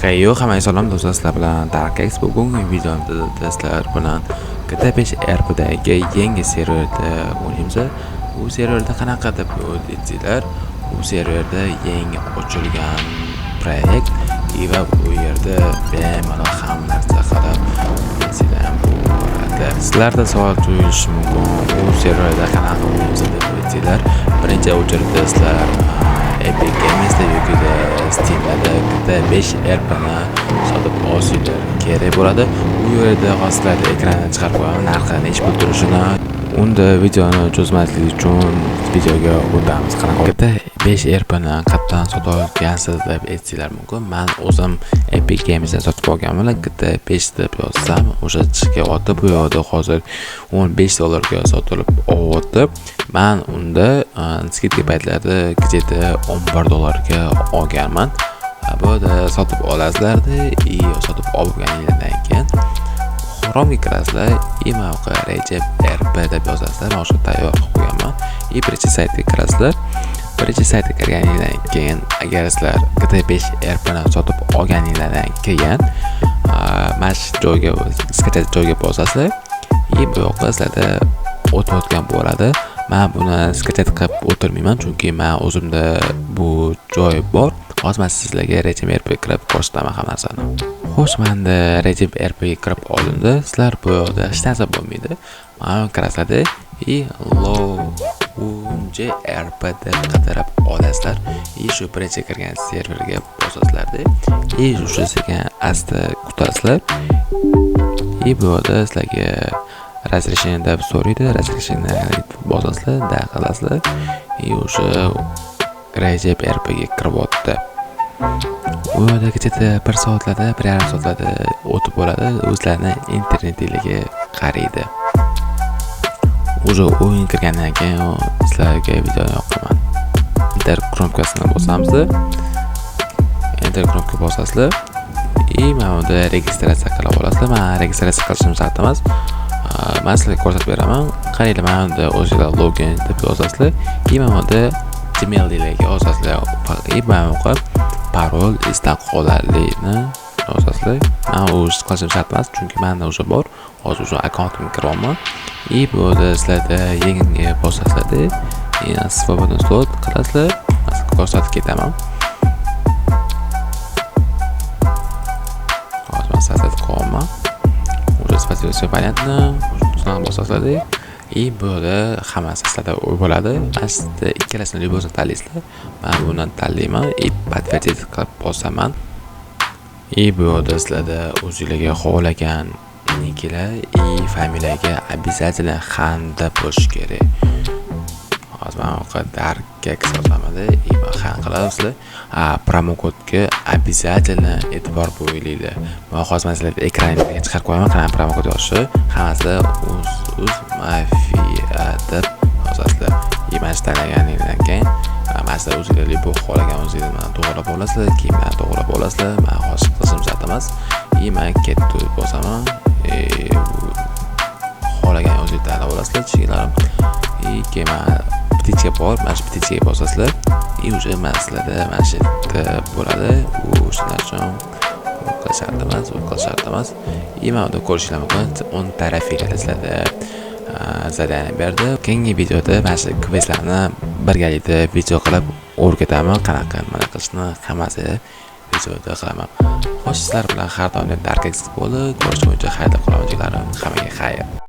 Kayo hammaga salom do'stlar, sizlar bilan Darkex. Bugungi videomizda sizlar bilan GTA 5 RP'dagi yangi serverda o'ynaymiz. Bu serverda qanaqa deb o'ylaysizlar? Bu serverda yangi ochilgan proyekt va bu yerda bemalol hamma narsa qilib sizlar bo'ladi. Sizlarda savol tug'ilishi mumkin. Bu serverda qanaqa o'ynaymiz deb o'ylaysizlar? Birinchi o'chirda sizlar Epic Games'da yoki Steam'da GTA 5 RP'ni sotib olishinglar kerak bo'ladi. Bu yerda hozirda ekranni chiqarib qo'yaman, narxi necha pul turishini. Unda videoni cho'zmaslik uchun videoga o'tamiz. Qanaqa GTA 5 RP'ni qayerdan sotib olgansiz deb aytsanglar mumkin. Men o'zim Epic Games'dan sotib olganman. GTA 5 deb yozsam, o'sha chiqyapti. Bu yerda hozir $15 sotilib olyapti. Men unda skidka paytlarida kechada $11 olganman. Bu yerda sotib olasizlar-da, sotib olganingizdan keyin Chrome'ga kirasizlar, mavqe Recep RP deb yozasizlar. Men o'sha tayyor qilib qo'yganman. Birinchi saytga kirasizlar. Birinchi saytga kirganingizdan keyin agar sizlar GTA 5 RP'ni sotib olganingizdan keyin mana shu joyga skачать joyga bosasizlar. Bu yoqda sizlarda o'tayotgan bo'ladi. Men buni skачать qilib o'tirmayman, chunki men o'zimda bu joy bor. Hozir men sizlarga Recep RP kirib ko'rsataman hamma narsani. Xo'sh, menda Recep RP kirib oldimda. Sizlar bu yerda hech narsa bo'lmaydi. Mana kirasizlar Lounge RP deb qidirib olasizlar. Shu birinchi kirgan serverga bosasizlar-da. O'sha sekin asta kutasizlar. Bu yerda sizlarga razрешение deb so'raydi. Razрешение bosasizlar, da qilasizlar. O'sha Recep RP'ga kirib o'tdi. Bu yerda kechada 1 soatlarda, 1,5 soatlarda o'tib bo'ladi. O'zlarining internetligi qaraydi. Уже o'yin kirgandan keyin sizlarga videoni yoqaman. Enter knopkasini bosamiz. Enter knopka bosasizlar. Mana bunda registratsiya qilib olasizlar. Men registratsiya qilishim shart emas. Men sizlarga ko'rsatib beraman. Qaranglar, mana bunda o'zingizlar login deb yozasizlar. Mana bunda Gmail delaga yozasizlar. Mana parol istan qolarligini yozasizlar. Men o'z qilishim shart emas, chunki menda o'sha bor. Hozir o'sha akkauntimga kiraman. Bu yerda sizlarda yangi bosasizlar-da. Svobodniy slot qilasizlar. Ko'rsatib ketaman. Hozir men sizlarga qo'yaman. O'sha sifatli variantni shuni bosasizlar-da. Bu yerda hammasi sizlarda bo'ladi. Aslida ikkalasini libosini tanlaysizlar. Men buni tanlayman. Подтвердить qilib bosaman. Bu yerda sizlarda o'zingizlarga xohlagan niklar familiyaga обязательно xanda bo'lish kerak. Hozir men Darkex yozaman-da. Xan qilasizlar. Promo kodga обязательно e'tibor qo'yinglar. Men hozir sizlarga ekranga chiqarib qo'yaman. Qanaqa promo kod yozishi, hammasida o'z mafiya deb yozasizlar. Mana shu tanlaganingizdan keyin sizlar o'zingizlar bu xohlagan o'zingizlar to'g'rilab olasizlar, kiyimlarni to'g'rilab olasizlar. Men hozir qilishim shart emas. Men ketdi bosaman. Xohlagan o'zingiz tanlab olasizlar, chegalarim. Keyin petitsiya bor, mana shu petitsiyaga bosasizlar. O'sha mas'alada mana shu bo'ladi. O'shalar uchun qilish shart emas. Mana unda ko'rishlar mumkin. 10 tarafga sizlarda zadani berdi. Keyingi videoda mana shu quizlarni birgalikda video qilib o'rgataman. Qanaqa nima qilishni hammasi videoda qilaman. Xo'sh, sizlar bilan har doim Darkex bo'lib, ko'rish bo'yicha xayrli qolaman.